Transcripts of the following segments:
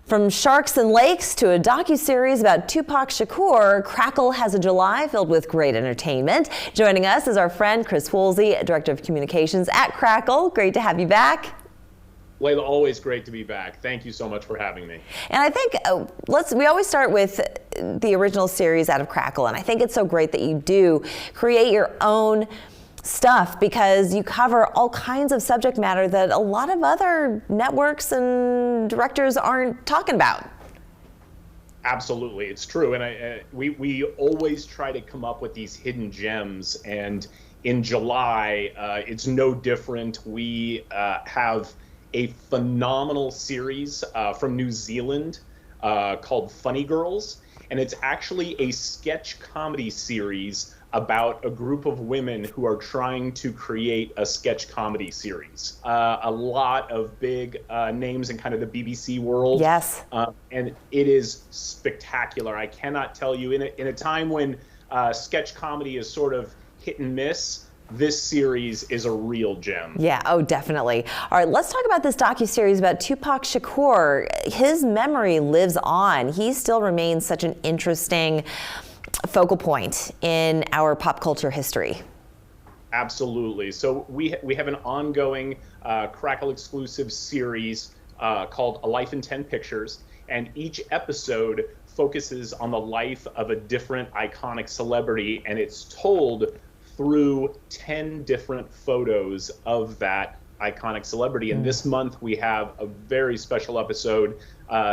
From sharks and lakes to a docuseries about Tupac Shakur, Crackle has a July filled with great entertainment. Joining us is our friend Chris Woolsey, Director of Communications at Crackle. Great to have you back. Layla, always great to be back. Thank you so much for having me. And I think we always start with the original series out of Crackle, and I think it's so great that you do create your own stuff because you cover all kinds of subject matter that a lot of other networks and directors aren't talking about. Absolutely, it's true, and we always try to come up with these hidden gems, and in July it's no different. We have a phenomenal series from New Zealand called Funny Girls, and it's actually a sketch comedy series about a group of women who are trying to create a sketch comedy series. A lot of big names in kind of the BBC world. Yes. And it is spectacular. I cannot tell you, in a time when sketch comedy is sort of hit and miss, this series is a real gem. Yeah, oh, definitely. All right, let's talk about this docuseries about Tupac Shakur. His memory lives on. He still remains such an interesting focal point in our pop culture history. Absolutely. So we have an ongoing Crackle exclusive series called A Life in 10 Pictures, and each episode focuses on the life of a different iconic celebrity, and it's told through 10 different photos of that iconic celebrity. And this month we have a very special episode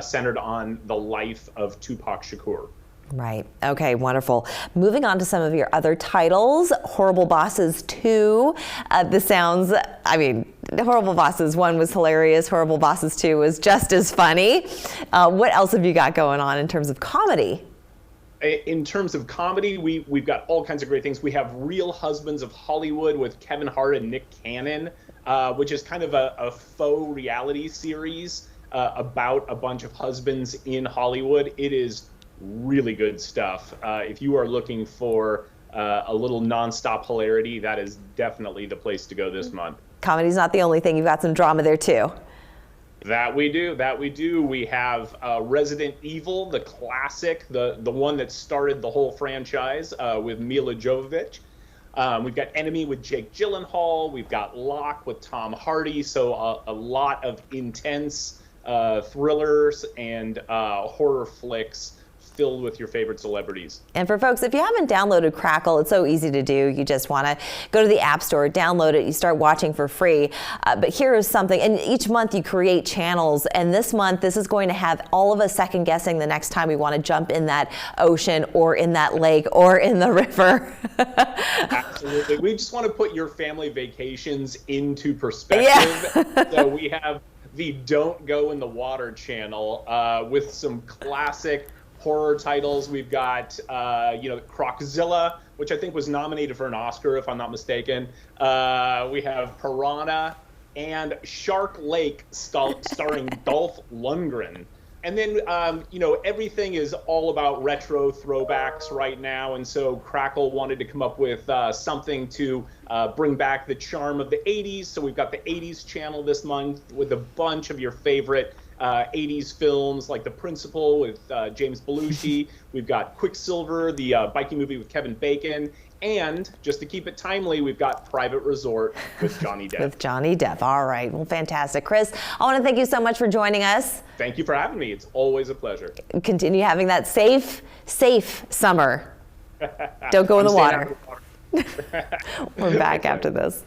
centered on the life of Tupac Shakur. Right. Okay, wonderful. Moving on to some of your other titles, Horrible Bosses 2. Horrible Bosses 1 was hilarious. Horrible Bosses 2 was just as funny. What else have you got going on in terms of comedy? In terms of comedy, we've got all kinds of great things. We have Real Husbands of Hollywood with Kevin Hart and Nick Cannon, which is kind of a faux reality series about a bunch of husbands in Hollywood. It is really good stuff. If you are looking for a little nonstop hilarity, that is definitely the place to go this month. Comedy's not the only thing. You've got some drama there too. That we do. We have Resident Evil, the classic, the one that started the whole franchise with Mila Jovovich. We've got Enemy with Jake Gyllenhaal. We've got Locke with Tom Hardy. So a lot of intense thrillers and horror flicks filled with your favorite celebrities. And for folks, if you haven't downloaded Crackle, it's so easy to do. You just want to go to the App Store, download it, you start watching for free. But here is something, and each month you create channels, and this month this is going to have all of us second guessing the next time we want to jump in that ocean or in that lake or in the river. Absolutely. We just want to put your family vacations into perspective. Yeah. So we have the Don't Go in the Water channel with some classic horror titles. We've got, Croczilla, which I think was nominated for an Oscar, if I'm not mistaken. We have Piranha and Shark Lake starring Dolph Lundgren. And then, everything is all about retro throwbacks right now. And so Crackle wanted to come up with something to bring back the charm of the 80s. So we've got the 80s channel this month with a bunch of your favorite 80s films like The Principal with James Belushi. We've got Quicksilver, the biking movie with Kevin Bacon. And just to keep it timely, we've got Private Resort with Johnny Depp. With Johnny Depp. All right. Well, fantastic. Chris, I want to thank you so much for joining us. Thank you for having me. It's always a pleasure. Continue having that safe summer. Don't go in the water. We're back after this.